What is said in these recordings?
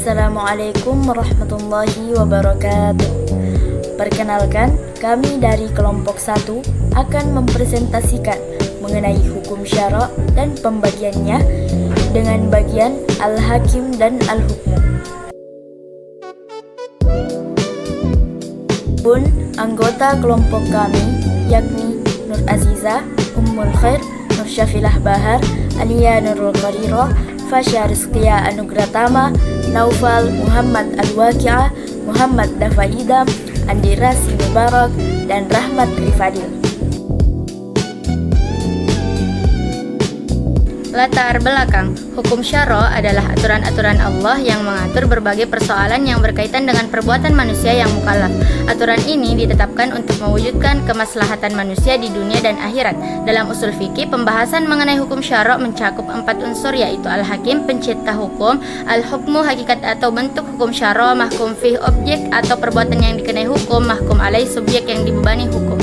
Assalamualaikum warahmatullahi wabarakatuh. Perkenalkan, kami dari kelompok 1 akan mempresentasikan mengenai hukum syara' dan pembagiannya dengan bagian Al-Hakim dan Al-Hukmu. Pun anggota kelompok kami yakni Nur Aziza, Ummul Khair, Nur Syafilah Bahar, Alia Nurul Qarirah, Fasya Rizqiyah Anugratama, Naufal Muhammad Al-Waqi'ah, Muhammad Dafaidam, Andi Rasi Mubarak, dan Rahmat Rifadil. Latar belakang hukum syara' adalah aturan-aturan Allah yang mengatur berbagai persoalan yang berkaitan dengan perbuatan manusia yang mukallaf. Aturan ini ditetapkan untuk mewujudkan kemaslahatan manusia di dunia dan akhirat. Dalam usul fikih, pembahasan mengenai hukum syara' mencakup 4 unsur, yaitu Al-Hakim, pencipta hukum; Al-Hukmu, hakikat atau bentuk hukum syara'; Mahkum fih, objek atau perbuatan yang dikenai hukum; Mahkum alaih, subjek yang dibebani hukum.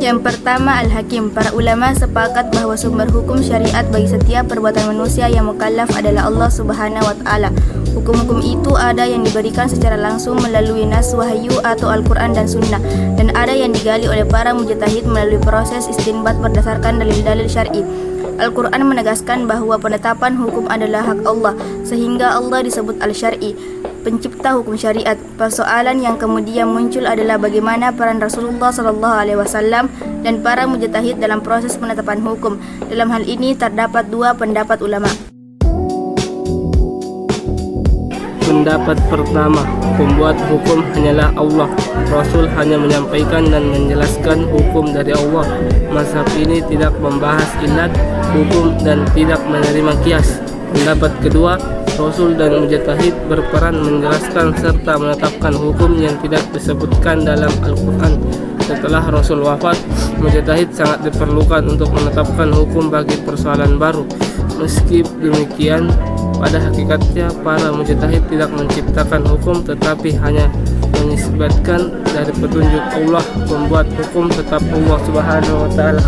Yang pertama, Al-Hakim. Para ulama sepakat bahawa sumber hukum syariat bagi setiap perbuatan manusia yang mukallaf adalah Allah Subhanahu wa Ta'ala. Hukum-hukum itu ada yang diberikan secara langsung melalui nas wahyu atau Al-Quran dan Sunnah, dan ada yang digali oleh para mujtahid melalui proses istinbat berdasarkan dalil-dalil syar'i. Al-Quran menegaskan bahawa penetapan hukum adalah hak Allah, sehingga Allah disebut Al-Syar'i, pencipta hukum syariat. Persoalan yang kemudian muncul adalah bagaimana peran Rasulullah SAW dan para mujtahid dalam proses penetapan hukum. Dalam hal ini terdapat 2 pendapat ulama. Pendapat pertama, pembuat hukum hanyalah Allah. Rasul hanya menyampaikan dan menjelaskan hukum dari Allah. Mazhab ini tidak membahas ilat hukum dan tidak menerima qiyas. Pendapat kedua, Rasul dan mujtahid berperan menjelaskan serta menetapkan hukum yang tidak disebutkan dalam Al-Quran. Setelah Rasul wafat, mujtahid sangat diperlukan untuk menetapkan hukum bagi persoalan baru. Meski demikian, pada hakikatnya para mujtahid tidak menciptakan hukum, tetapi hanya menisbatkan dari petunjuk Allah. Pembuat hukum tetap Allah Subhanahu wa Ta'ala.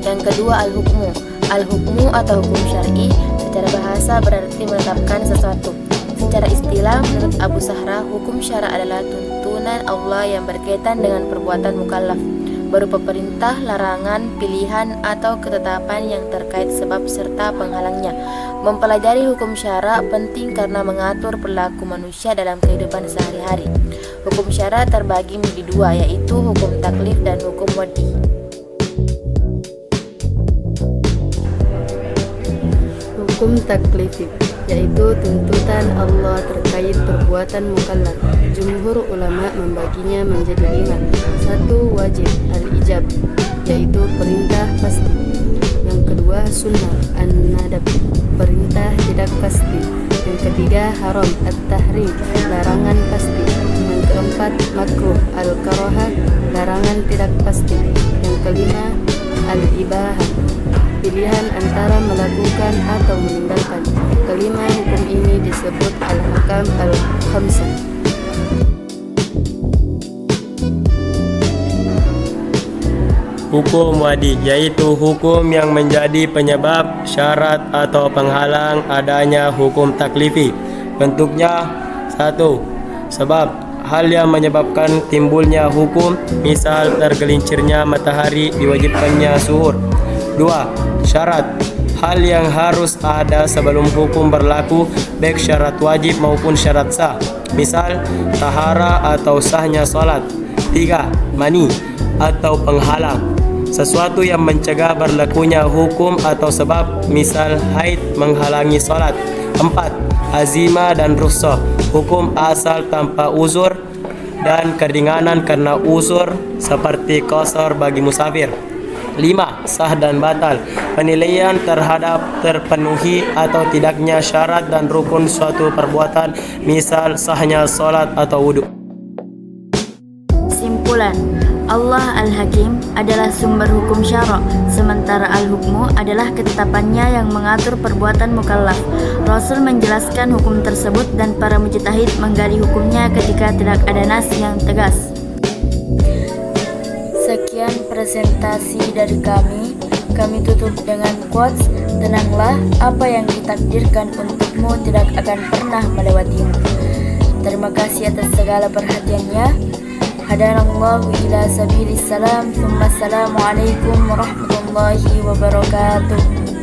Yang kedua, Al-Hukmu. Al-Hukmu atau hukum syar'i secara bahasa berarti menetapkan sesuatu. Secara istilah, menurut Abu Sahra, hukum syara' adalah tuntunan Allah yang berkaitan dengan perbuatan mukallaf, berupa perintah, larangan, pilihan, atau ketetapan yang terkait sebab serta penghalangnya. Mempelajari hukum syara' penting karena mengatur perilaku manusia dalam kehidupan sehari-hari. Hukum syara' terbagi menjadi 2, yaitu hukum taklif dan hukum wad'i. Hukum taklifi, yaitu tuntutan Allah terkait perbuatan mukallaf. Jumhur ulama membaginya menjadi 5. 1. Wajib al-ijab, yaitu perintah pasti. Yang kedua, sunnah an-nadab, perintah tidak pasti. Yang ketiga, haram at-tahrim, larangan pasti. Yang keempat, makruh al-karahah, larangan tidak pasti. Yang kelima, al-ibahah, pilihan antara melakukan atau meninggalkan. Kelima hukum ini disebut al-ahkam al-khamsah. Hukum wadi, yaitu hukum yang menjadi penyebab, syarat atau penghalang adanya hukum taklifi. Bentuknya: 1. Sebab, hal yang menyebabkan timbulnya hukum, misal tergelincirnya matahari, diwajibkannya zuhur. 2. Syarat, hal yang harus ada sebelum hukum berlaku, baik syarat wajib maupun syarat sah, misal tahara atau sahnya salat. 3. Mani atau penghalang, sesuatu yang mencegah berlakunya hukum atau sebab, misal haid menghalangi salat. 4. Azimah dan rukhsah, hukum asal tanpa uzur dan keringanan karena uzur seperti qasar bagi musafir. 5. Sah dan batal, penilaian terhadap terpenuhi atau tidaknya syarat dan rukun suatu perbuatan, misal sahnya salat atau wudu. Simpulan, Allah Al-Hakim adalah sumber hukum syara', sementara Al-Hukmu adalah ketetapannya yang mengatur perbuatan mukallaf. Rasul menjelaskan hukum tersebut dan para mujtahid menggali hukumnya ketika tidak ada nas yang tegas. Sekian presentasi dari kami. Kami tutup dengan quotes, tenanglah, apa yang ditakdirkan untukmu tidak akan pernah melewatimu. Terima kasih atas segala perhatiannya. Hadanallahu ila sabilis salam. Assalamualaikum warahmatullahi wabarakatuh.